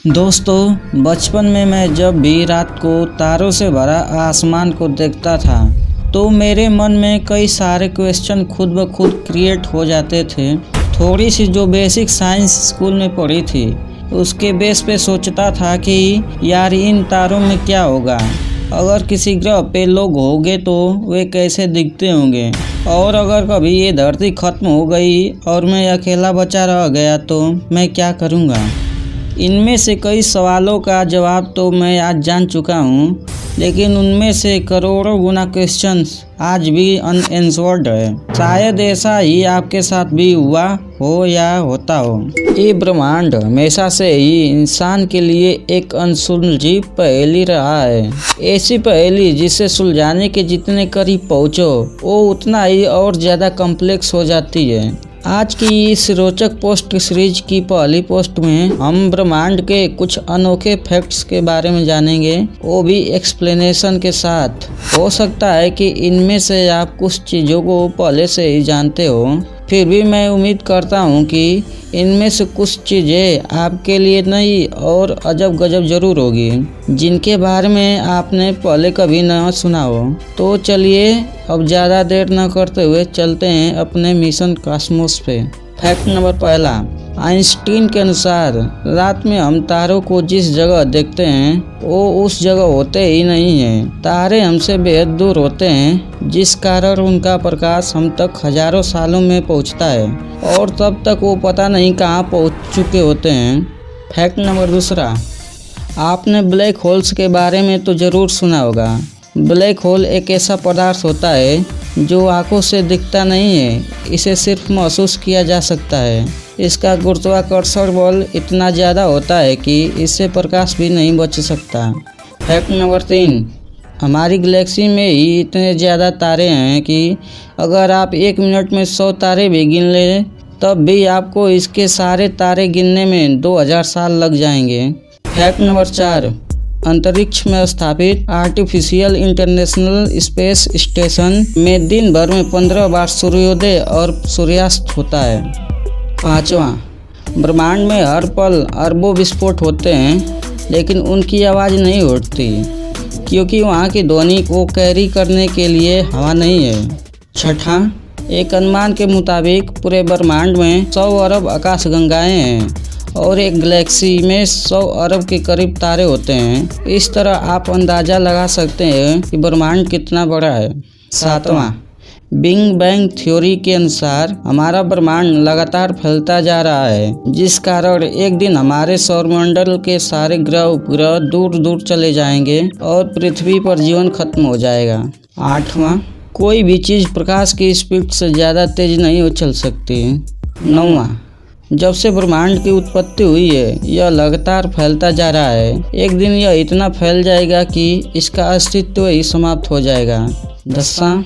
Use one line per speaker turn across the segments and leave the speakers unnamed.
दोस्तों, बचपन में मैं जब भी रात को तारों से भरा आसमान को देखता था तो मेरे मन में कई सारे क्वेश्चन खुद ब खुद क्रिएट हो जाते थे। थोड़ी सी जो बेसिक साइंस स्कूल में पढ़ी थी उसके बेस पे सोचता था कि यार इन तारों में क्या होगा, अगर किसी ग्रह पे लोग होंगे तो वे कैसे दिखते होंगे, और अगर कभी ये धरती खत्म हो गई और मैं अकेला बचा रह गया तो मैं क्या करूँगा। इनमें से कई सवालों का जवाब तो मैं आज जान चुका हूँ, लेकिन उनमें से करोड़ों गुना क्वेश्चंस आज भी अनएंसवर्ड है। शायद ऐसा ही आपके साथ भी हुआ हो या होता हो। ये ब्रह्मांड हमेशा से ही इंसान के लिए एक अनसुलझी पहेली रहा है। ऐसी पहेली जिसे सुलझाने के जितने करीब पहुँचो वो उतना ही और ज़्यादा कॉम्प्लेक्स हो जाती है। आज की इस रोचक पोस्ट सीरीज की पहली पोस्ट में हम ब्रह्मांड के कुछ अनोखे फैक्ट्स के बारे में जानेंगे, वो भी एक्सप्लेनेशन के साथ। हो सकता है कि इनमें से आप कुछ चीज़ों को पहले से ही जानते हो, फिर भी मैं उम्मीद करता हूँ कि इनमें से कुछ चीज़ें आपके लिए नई और अजब गजब जरूर होगी, जिनके बारे में आपने पहले कभी न सुना हो। तो चलिए अब ज़्यादा देर न करते हुए चलते हैं अपने मिशन कॉस्मोस पे। फैक्ट नंबर पहला, आइंस्टीन के अनुसार रात में हम तारों को जिस जगह देखते हैं वो उस जगह होते ही नहीं हैं। तारे हमसे बेहद दूर होते हैं, जिस कारण उनका प्रकाश हम तक हजारों सालों में पहुंचता है और तब तक वो पता नहीं कहां पहुंच चुके होते हैं। फैक्ट नंबर दूसरा, आपने ब्लैक होल्स के बारे में तो ज़रूर सुना होगा। ब्लैक होल एक ऐसा पदार्थ होता है जो आंखों से दिखता नहीं है, इसे सिर्फ महसूस किया जा सकता है। इसका गुरुत्वाकर्षण बल इतना ज़्यादा होता है कि इससे प्रकाश भी नहीं बच सकता। फैक्ट नंबर 3, हमारी गैलेक्सी में ही इतने ज़्यादा तारे हैं कि अगर आप 1 मिनट में 100 तारे भी गिन लें तब भी आपको इसके सारे तारे गिनने में 2000 साल लग जाएंगे। फैक्ट नंबर 4, अंतरिक्ष में स्थापित आर्टिफिशियल इंटरनेशनल स्पेस स्टेशन में दिन भर में 15 बार सूर्योदय और सूर्यास्त होता है। 5वां, ब्रह्मांड में हर पल अरबों विस्फोट होते हैं, लेकिन उनकी आवाज़ नहीं उठती क्योंकि वहाँ की ध्वनि को कैरी करने के लिए हवा नहीं है। 6वां, एक अनुमान के मुताबिक पूरे ब्रह्मांड में 100 अरब आकाशगंगाएं हैं और एक गैलेक्सी में 100 अरब के करीब तारे होते हैं। इस तरह आप अंदाज़ा लगा सकते हैं कि ब्रह्मांड कितना बड़ा है। 7वां, बिग बैंग थ्योरी के अनुसार हमारा ब्रह्मांड लगातार फैलता जा रहा है, जिस कारण एक दिन हमारे सौरमंडल के सारे ग्रह उपग्रह दूर दूर चले जाएंगे और पृथ्वी पर जीवन खत्म हो जाएगा। 8वां, कोई भी चीज़ प्रकाश की स्पीड से ज़्यादा तेज नहीं चल सकती। 9वां, जब से ब्रह्मांड की उत्पत्ति हुई है यह लगातार फैलता जा रहा है, एक दिन यह इतना फैल जाएगा कि इसका अस्तित्व ही समाप्त हो जाएगा। 10वां,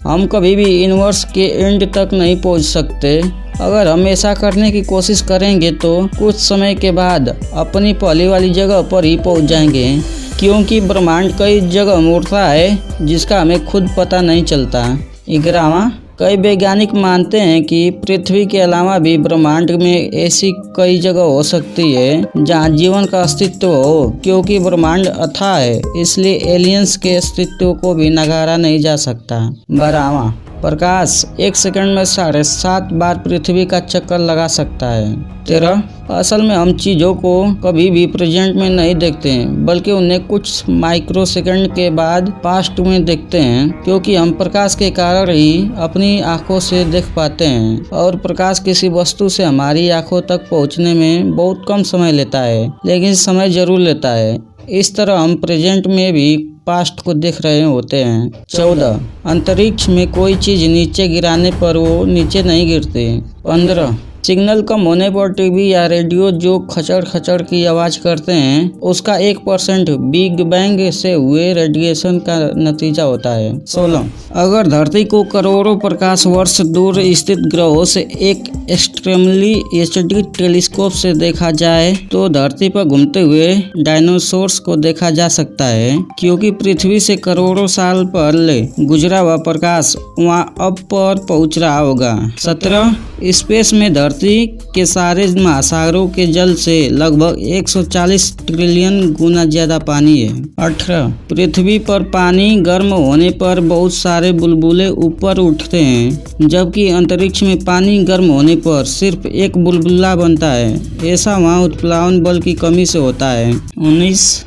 हम कभी भी यूनिवर्स के एंड तक नहीं पहुंच सकते। अगर हम ऐसा करने की कोशिश करेंगे तो कुछ समय के बाद अपनी पहले वाली जगह पर ही पहुंच जाएंगे, क्योंकि ब्रह्मांड कई जगह मुड़ता है जिसका हमें खुद पता नहीं चलता। 11वां, कई वैज्ञानिक मानते हैं कि पृथ्वी के अलावा भी ब्रह्मांड में ऐसी कई जगह हो सकती है जहां जीवन का अस्तित्व हो, क्योंकि ब्रह्मांड अथाह है, इसलिए एलियंस के अस्तित्व को भी नकारा नहीं जा सकता। 12वां, प्रकाश 1 सेकंड में 7.5 बार पृथ्वी का चक्कर लगा सकता है। 13, असल में हम चीज़ों को कभी भी प्रेजेंट में नहीं देखते हैं, बल्कि उन्हें कुछ माइक्रो सेकंड के बाद पास्ट में देखते हैं, क्योंकि हम प्रकाश के कारण ही अपनी आंखों से देख पाते हैं और प्रकाश किसी वस्तु से हमारी आंखों तक पहुंचने में बहुत कम समय लेता है, लेकिन समय जरूर लेता है। इस तरह हम प्रेजेंट में भी पास्ट को देख रहे होते हैं। 14, अंतरिक्ष में कोई चीज़ नीचे गिराने पर वो नीचे नहीं गिरती। 15, सिग्नल कम होने पर टीवी या रेडियो जो खचड़ खचड़ की आवाज़ करते हैं उसका 1% बिग बैंग से हुए रेडिएशन का नतीजा होता है। 16, अगर धरती को करोड़ों प्रकाश वर्ष दूर स्थित ग्रहों से एक एक्सट्रीमली एचडी टेलीस्कोप से देखा जाए तो धरती पर घूमते हुए डायनासोर्स को देखा जा सकता है, क्योंकि पृथ्वी से करोड़ों साल पहले गुजरा हुआ प्रकाश वहाँ अब पर पहुँच रहा होगा। 17, स्पेस में धरती के सारे महासागरों के जल से लगभग 140 ट्रिलियन गुना ज्यादा पानी है। 18 पृथ्वी पर पानी गर्म होने पर बहुत सारे बुलबुले ऊपर उठते हैं, जबकि अंतरिक्ष में पानी गर्म होने पर सिर्फ एक बुलबुला बनता है। ऐसा वहाँ उत्प्लावन बल की कमी से होता है। 19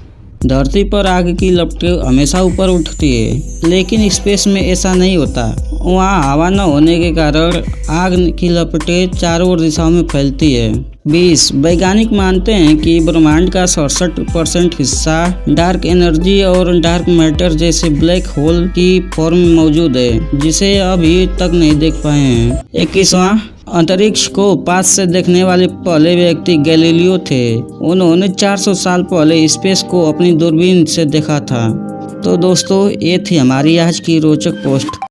धरती पर आग की लपटें हमेशा ऊपर उठती है, लेकिन स्पेस में ऐसा नहीं होता। वहाँ हवा न होने के कारण आग की लपटें चारों ओर दिशाओं में फैलती है। 20 वैज्ञानिक मानते हैं कि ब्रह्मांड का 67% हिस्सा डार्क एनर्जी और डार्क मैटर जैसे ब्लैक होल की फॉर्म में मौजूद है, जिसे अभी तक नहीं देख पाए हैं। 21वां अंतरिक्ष को पास से देखने वाले पहले व्यक्ति गैलीलियो थे। उन्होंने 400 साल पहले स्पेस को अपनी दूरबीन से देखा था। तो दोस्तों, ये थी हमारी आज की रोचक पोस्ट।